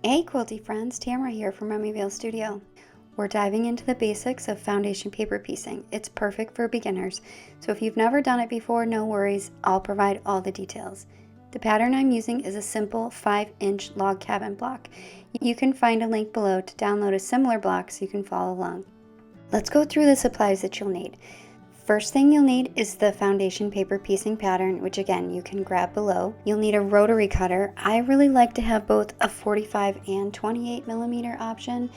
Hey quilty friends, Tamara here from Remi Vail Studio. We're diving into the basics of foundation paper piecing. It's perfect for beginners, so if you've never done it before, no worries, I'll provide all the details. The pattern I'm using is a simple 5-inch log cabin block. You can find a link below to download a similar block so you can follow along. Let's go through the supplies that you'll need. First thing you'll need is the foundation paper piecing pattern, which again you can grab below. You'll need a rotary cutter. I really like to have both a 45 and 28 millimeter option.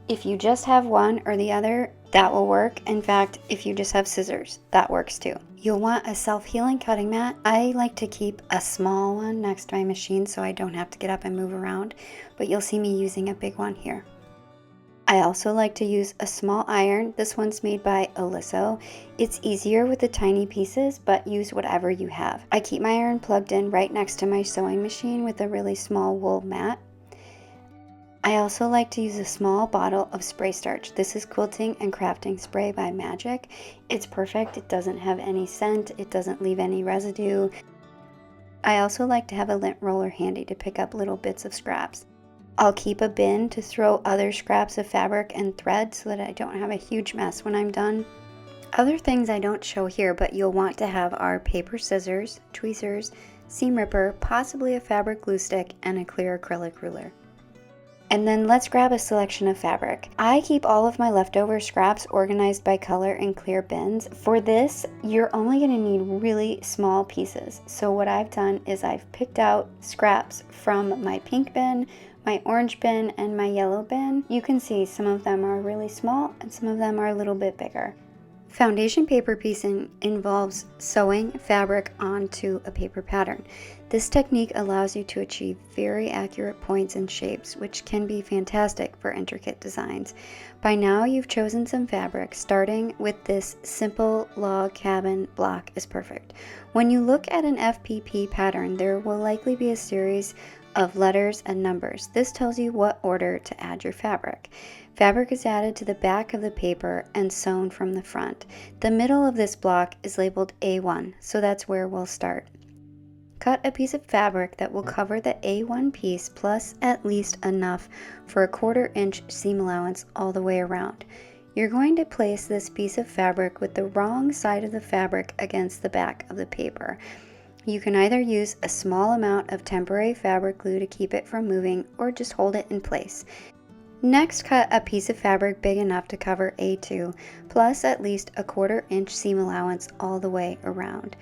If you just have one or the other, that will work. In fact, if you just have scissors, that works too. You'll want a self-healing cutting mat. I like to keep a small one next to my machine so I don't have to get up and move around, but you'll see me using a big one here. I also like to use a small iron. This one's made by Oliso. It's easier with the tiny pieces, but use whatever you have. I keep my iron plugged in right next to my sewing machine with a really small wool mat. I also like to use a small bottle of spray starch. This is Quilting and Crafting Spray by Magic. It's perfect. It doesn't have any scent. It doesn't leave any residue. I also like to have a lint roller handy to pick up little bits of scraps. I'll keep a bin to throw other scraps of fabric and thread so that I don't have a huge mess when I'm done. Other things I don't show here but you'll want to have are paper scissors, tweezers, seam ripper, possibly a fabric glue stick, and a clear acrylic ruler. And then let's grab a selection of fabric. I keep all of my leftover scraps organized by color in clear bins. For this, you're only going to need really small pieces. So what I've done is I've picked out scraps from my pink bin, my orange bin, and my yellow bin. You can see some of them are really small and some of them are a little bit bigger. Foundation paper piecing involves sewing fabric onto a paper pattern. This technique allows you to achieve very accurate points and shapes, which can be fantastic for intricate designs. By now you've chosen some fabric. Starting with this simple log cabin block is perfect. When you look at an FPP pattern, there will likely be a series of letters and numbers. This tells you what order to add your fabric. Fabric is added to the back of the paper and sewn from the front. The middle of this block is labeled A1, so that's where we'll start. Cut a piece of fabric that will cover the A1 piece plus at least enough for a 1/4 inch seam allowance all the way around. You're going to place this piece of fabric with the wrong side of the fabric against the back of the paper. You can either use a small amount of temporary fabric glue to keep it from moving or just hold it in place. Next, cut a piece of fabric big enough to cover A2, plus at least a 1/4 inch seam allowance all the way around.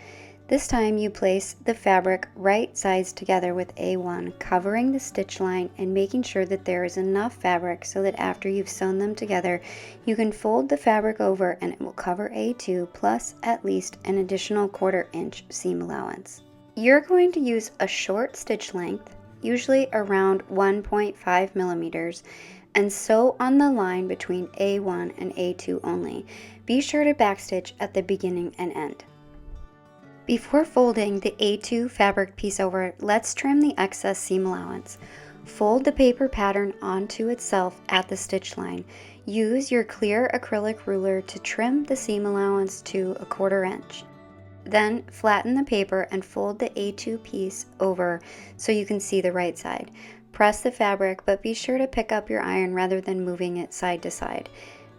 This time you place the fabric right sides together with A1, covering the stitch line and making sure that there is enough fabric so that after you've sewn them together, you can fold the fabric over and it will cover A2 plus at least an additional 1/4 inch seam allowance. You're going to use a short stitch length, usually around 1.5 millimeters, and sew on the line between A1 and A2 only. Be sure to backstitch at the beginning and end. Before folding the A2 fabric piece over, let's trim the excess seam allowance. Fold the paper pattern onto itself at the stitch line. Use your clear acrylic ruler to trim the seam allowance to a 1/4 inch. Then flatten the paper and fold the A2 piece over so you can see the right side. Press the fabric, but be sure to pick up your iron rather than moving it side to side.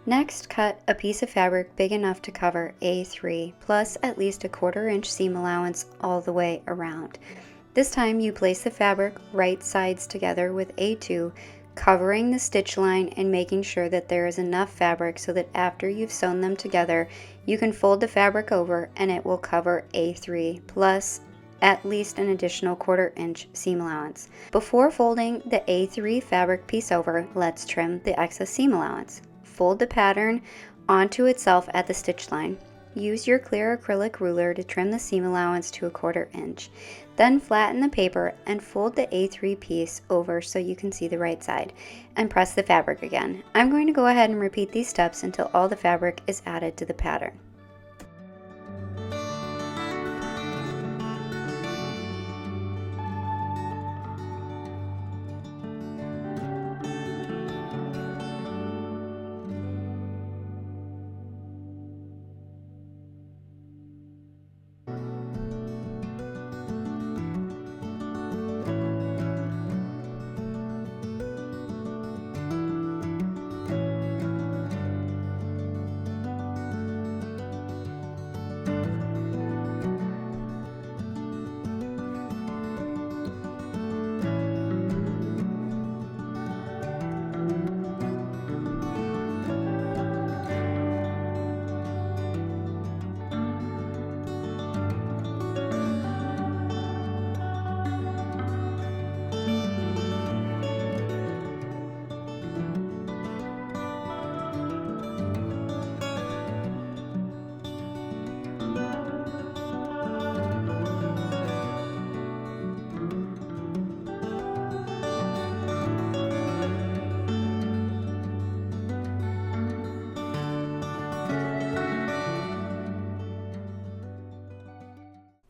Next, cut a piece of fabric big enough to cover A3 plus at least a 1/4 inch seam allowance all the way around. This time you place the fabric right sides together with A2, covering the stitch line and making sure that there is enough fabric so that after you've sewn them together, you can fold the fabric over and it will cover A3 plus at least an additional 1/4 inch seam allowance. Before folding the A3 fabric piece over, let's trim the excess seam allowance. Fold the pattern onto itself at the stitch line. Use your clear acrylic ruler to trim the seam allowance to a 1/4 inch. Then flatten the paper and fold the A3 piece over so you can see the right side, and press the fabric again. I'm going to go ahead and repeat these steps until all the fabric is added to the pattern.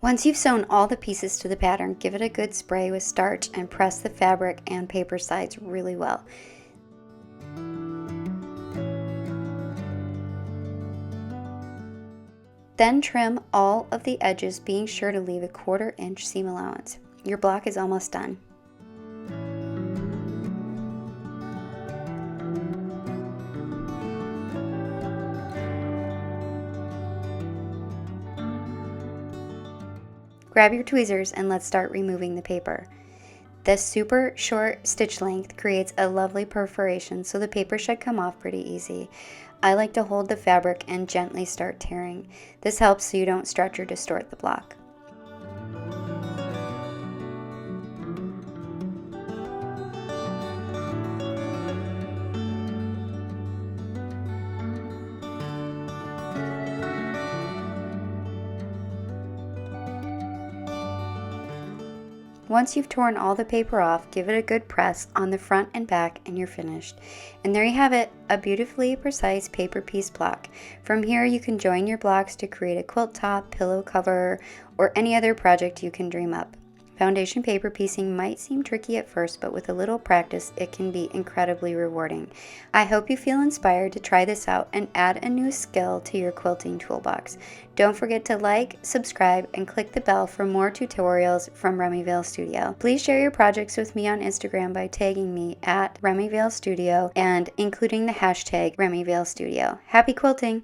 Once you've sewn all the pieces to the pattern, give it a good spray with starch and press the fabric and paper sides really well. Then trim all of the edges, being sure to leave a 1/4 inch seam allowance. Your block is almost done. Grab your tweezers and let's start removing the paper. This super short stitch length creates a lovely perforation, so the paper should come off pretty easy. I like to hold the fabric and gently start tearing. This helps so you don't stretch or distort the block. Once you've torn all the paper off, give it a good press on the front and back and you're finished. And there you have it, a beautifully precise paper piece block. From here you can join your blocks to create a quilt top, pillow cover, or any other project you can dream up. Foundation paper piecing might seem tricky at first, but with a little practice, it can be incredibly rewarding. I hope you feel inspired to try this out and add a new skill to your quilting toolbox. Don't forget to like, subscribe, and click the bell for more tutorials from Remi Vail Studio. Please share your projects with me on Instagram by tagging me at Remi Vail Studio and including the hashtag Remi Vail Studio. Happy quilting!